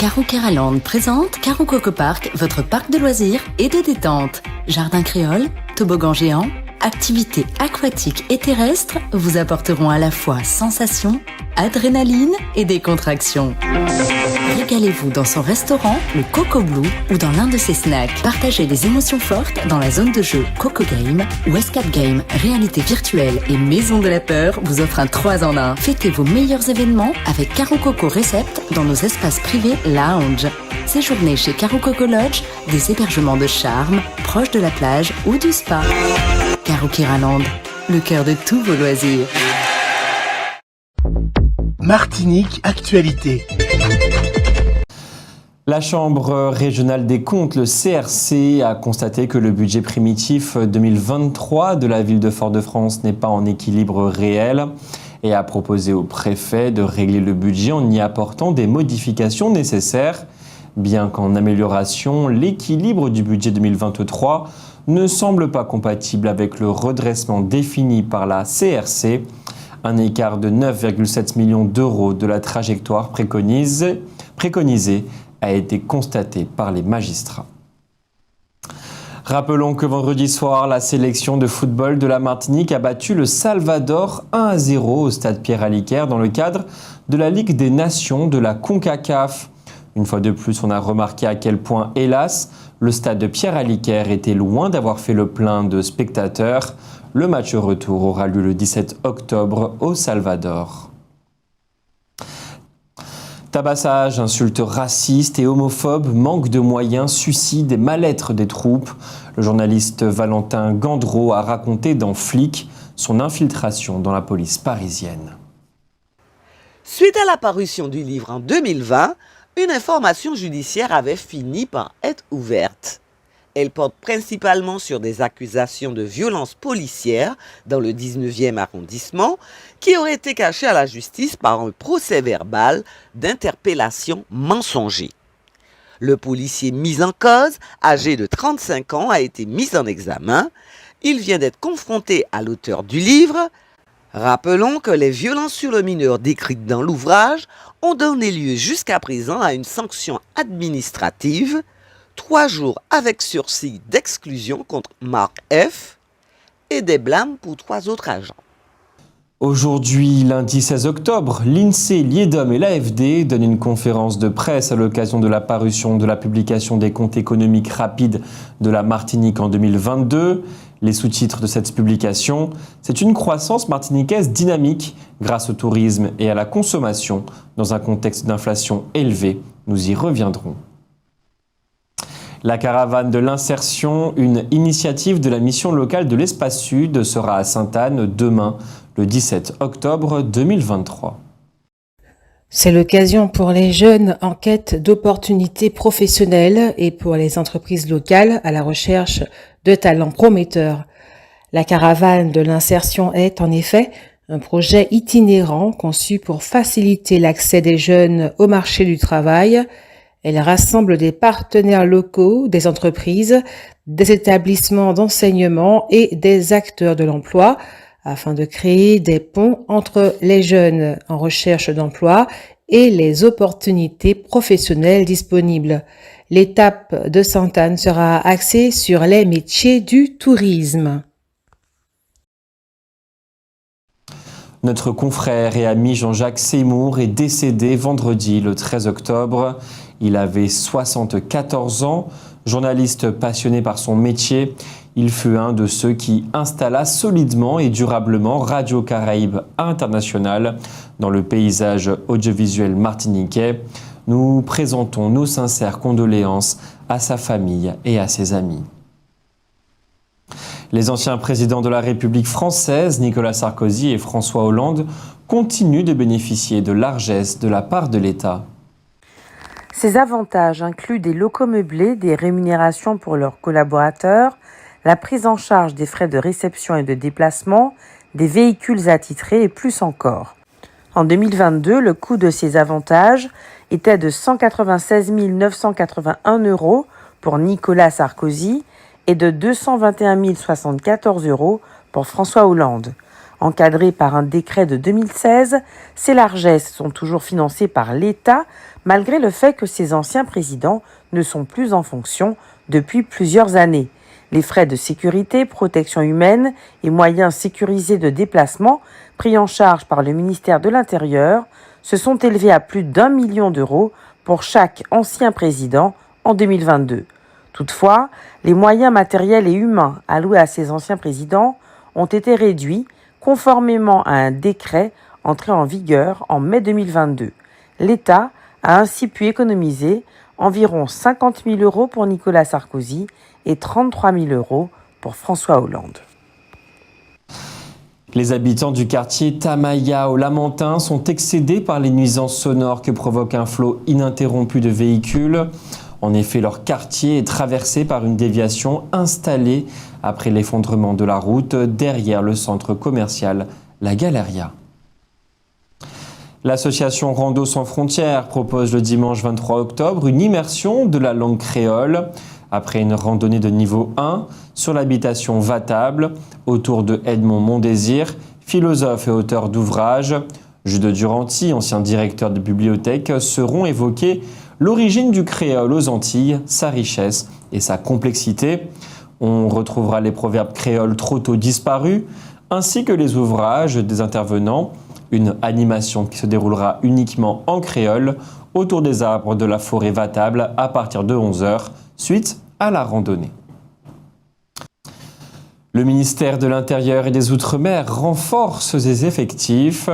Caro Keraland présente Caro Coco Park, votre parc de loisirs et de détente. Jardin créole, toboggan géant, activités aquatiques et terrestres vous apporteront à la fois sensations, adrénaline et décontraction. Régalez-vous dans son restaurant, le Coco Blue, ou dans l'un de ses snacks. Partagez des émotions fortes dans la zone de jeu Coco Game, où Escape Game, réalité virtuelle et maison de la peur vous offre un 3 en 1. Fêtez vos meilleurs événements avec Caro Coco Recept dans nos espaces privés lounge. Séjournez chez Caro Coco Lodge, des hébergements de charme, proches de la plage ou du spa. Caro Keraland, le cœur de tous vos loisirs. Martinique Actualité. La Chambre régionale des comptes, le CRC, a constaté que le budget primitif 2023 de la ville de Fort-de-France n'est pas en équilibre réel et a proposé au préfet de régler le budget en y apportant des modifications nécessaires. Bien qu'en amélioration, l'équilibre du budget 2023 ne semble pas compatible avec le redressement défini par la CRC. Un écart de 9,7 millions d'euros de la trajectoire préconisée a été constaté par les magistrats. Rappelons que vendredi soir, la sélection de football de la Martinique a battu le Salvador 1-0 au stade Pierre-Aliker dans le cadre de la Ligue des Nations de la CONCACAF. Une fois de plus, on a remarqué à quel point, hélas, le stade de Pierre-Aliker était loin d'avoir fait le plein de spectateurs. Le match retour aura lieu le 17 octobre au Salvador. Tabassage, insultes racistes et homophobes, manque de moyens, suicide et mal-être des troupes. Le journaliste Valentin Gandreau a raconté dans Flic son infiltration dans la police parisienne. Suite à la parution du livre en 2020, une information judiciaire avait fini par être ouverte. Elle porte principalement sur des accusations de violences policières dans le 19e arrondissement qui auraient été cachées à la justice par un procès-verbal d'interpellation mensonger. Le policier mis en cause, âgé de 35 ans, a été mis en examen. Il vient d'être confronté à l'auteur du livre. Rappelons que les violences sur le mineur décrites dans l'ouvrage ont donné lieu jusqu'à présent à une sanction administrative, 3 jours avec sursis d'exclusion contre Marc F. et des blâmes pour 3 autres agents. Aujourd'hui, lundi 16 octobre, l'INSEE, l'IEDOM et l'AFD donnent une conférence de presse à l'occasion de la parution de la publication des comptes économiques rapides de la Martinique en 2022. Les sous-titres de cette publication, c'est une croissance martiniquaise dynamique grâce au tourisme et à la consommation dans un contexte d'inflation élevée. Nous y reviendrons. La caravane de l'insertion, une initiative de la mission locale de l'Espace Sud, sera à Sainte-Anne demain, le 17 octobre 2023. C'est l'occasion pour les jeunes en quête d'opportunités professionnelles et pour les entreprises locales à la recherche de talents prometteurs. La caravane de l'insertion est, en effet, un projet itinérant conçu pour faciliter l'accès des jeunes au marché du travail. Elle rassemble des partenaires locaux, des entreprises, des établissements d'enseignement et des acteurs de l'emploi afin de créer des ponts entre les jeunes en recherche d'emploi et les opportunités professionnelles disponibles. L'étape de Sainte-Anne sera axée sur les métiers du tourisme. Notre confrère et ami Jean-Jacques Seymour est décédé vendredi, le 13 octobre. Il avait 74 ans. Journaliste passionné par son métier, il fut un de ceux qui installa solidement et durablement Radio Caraïbes International dans le paysage audiovisuel martiniquais. Nous présentons nos sincères condoléances à sa famille et à ses amis. Les anciens présidents de la République française, Nicolas Sarkozy et François Hollande, continuent de bénéficier de largesses de la part de l'État. Ces avantages incluent des locaux meublés, des rémunérations pour leurs collaborateurs, la prise en charge des frais de réception et de déplacement, des véhicules attitrés et plus encore. En 2022, le coût de ces avantages était de 196 981 € pour Nicolas Sarkozy et de 221 074 € pour François Hollande. Encadrés par un décret de 2016, ces largesses sont toujours financées par l'État, malgré le fait que ces anciens présidents ne sont plus en fonction depuis plusieurs années. Les frais de sécurité, protection humaine et moyens sécurisés de déplacement pris en charge par le ministère de l'Intérieur se sont élevés à plus d'1 million d'euros pour chaque ancien président en 2022. Toutefois, les moyens matériels et humains alloués à ces anciens présidents ont été réduits conformément à un décret entré en vigueur en mai 2022. L'État a ainsi pu économiser environ 50 000 euros pour Nicolas Sarkozy et 33 000 euros pour François Hollande. Les habitants du quartier Tamaya au Lamentin sont excédés par les nuisances sonores que provoque un flot ininterrompu de véhicules. En effet, leur quartier est traversé par une déviation installée après l'effondrement de la route derrière le centre commercial La Galeria. L'association Rando sans frontières propose le dimanche 23 octobre une immersion de la langue créole après une randonnée de niveau 1 sur l'habitation Vatable autour de Edmond Mondésir, philosophe et auteur d'ouvrages. Jude Duranty, ancien directeur de bibliothèque, seront évoqués l'origine du créole aux Antilles, sa richesse et sa complexité. On retrouvera les proverbes créoles trop tôt disparus, ainsi que les ouvrages des intervenants. Une animation qui se déroulera uniquement en créole autour des arbres de la forêt Vatable à partir de 11h, suite à la randonnée. Le ministère de l'Intérieur et des Outre-mer renforce ses effectifs.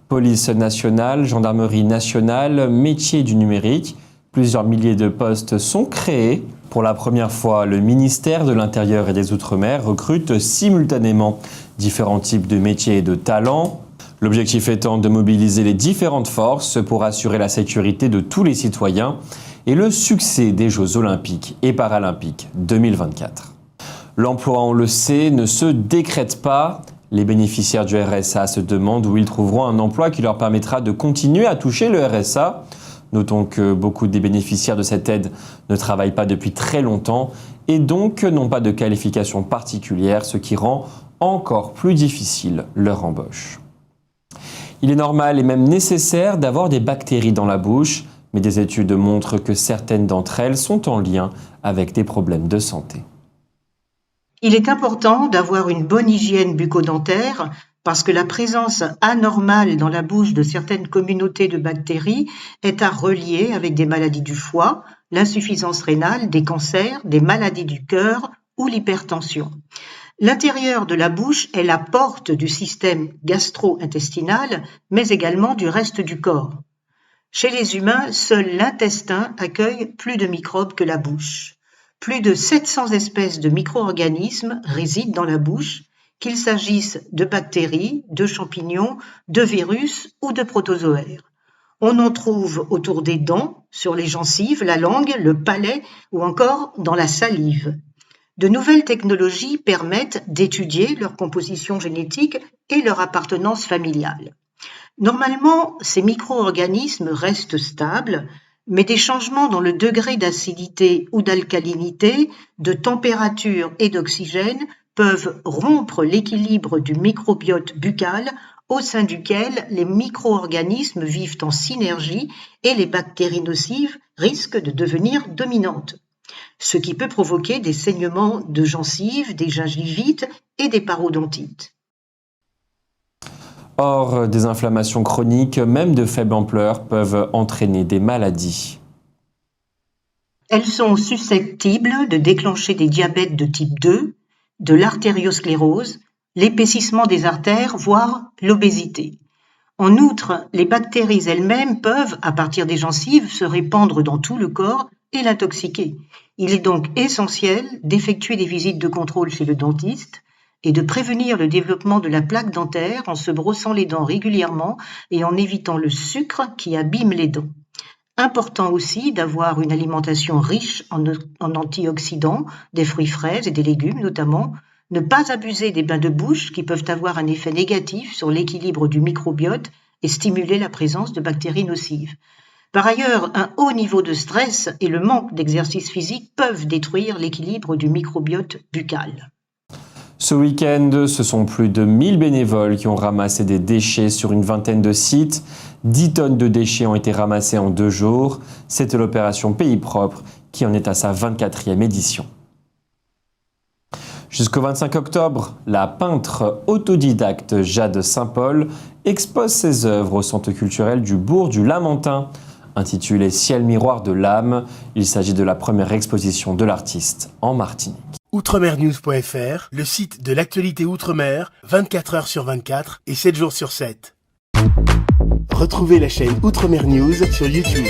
Police nationale, gendarmerie nationale, métiers du numérique. Plusieurs milliers de postes sont créés. Pour la première fois, le ministère de l'Intérieur et des Outre-mer recrute simultanément différents types de métiers et de talents. L'objectif étant de mobiliser les différentes forces pour assurer la sécurité de tous les citoyens et le succès des Jeux Olympiques et Paralympiques 2024. L'emploi, on le sait, ne se décrète pas. Les bénéficiaires du RSA se demandent où ils trouveront un emploi qui leur permettra de continuer à toucher le RSA. Notons que beaucoup des bénéficiaires de cette aide ne travaillent pas depuis très longtemps et donc n'ont pas de qualification particulière, ce qui rend encore plus difficile leur embauche. Il est normal et même nécessaire d'avoir des bactéries dans la bouche, mais des études montrent que certaines d'entre elles sont en lien avec des problèmes de santé. Il est important d'avoir une bonne hygiène bucco-dentaire parce que la présence anormale dans la bouche de certaines communautés de bactéries est à relier avec des maladies du foie, l'insuffisance rénale, des cancers, des maladies du cœur ou l'hypertension. L'intérieur de la bouche est la porte du système gastro-intestinal, mais également du reste du corps. Chez les humains, seul l'intestin accueille plus de microbes que la bouche. Plus de 700 espèces de micro-organismes résident dans la bouche, qu'il s'agisse de bactéries, de champignons, de virus ou de protozoaires. On en trouve autour des dents, sur les gencives, la langue, le palais ou encore dans la salive. De nouvelles technologies permettent d'étudier leur composition génétique et leur appartenance familiale. Normalement, ces micro-organismes restent stables, mais des changements dans le degré d'acidité ou d'alcalinité, de température et d'oxygène peuvent rompre l'équilibre du microbiote buccal au sein duquel les micro-organismes vivent en synergie et les bactéries nocives risquent de devenir dominantes, ce qui peut provoquer des saignements de gencives, des gingivites et des parodontites. Or, des inflammations chroniques, même de faible ampleur, peuvent entraîner des maladies. Elles sont susceptibles de déclencher des diabètes de type 2, de l'artériosclérose, l'épaississement des artères, voire l'obésité. En outre, les bactéries elles-mêmes peuvent, à partir des gencives, se répandre dans tout le corps et l'intoxiquer. Il est donc essentiel d'effectuer des visites de contrôle chez le dentiste et de prévenir le développement de la plaque dentaire en se brossant les dents régulièrement et en évitant le sucre qui abîme les dents. Important aussi d'avoir une alimentation riche en antioxydants, des fruits frais et des légumes notamment, ne pas abuser des bains de bouche qui peuvent avoir un effet négatif sur l'équilibre du microbiote et stimuler la présence de bactéries nocives. Par ailleurs, un haut niveau de stress et le manque d'exercice physique peuvent détruire l'équilibre du microbiote buccal. Ce week-end, ce sont plus de 1000 bénévoles qui ont ramassé des déchets sur une vingtaine de sites. 10 tonnes de déchets ont été ramassées en 2 jours. C'était l'opération Pays Propre qui en est à sa 24e édition. Jusqu'au 25 octobre, la peintre autodidacte Jade Saint-Paul expose ses œuvres au centre culturel du Bourg du Lamentin. Intitulé Ciel miroir de l'âme, il s'agit de la première exposition de l'artiste en Martinique. Outremernews.fr, le site de l'actualité Outre-mer, 24 heures sur 24 et 7 jours sur 7. Retrouvez la chaîne Outremer News sur YouTube.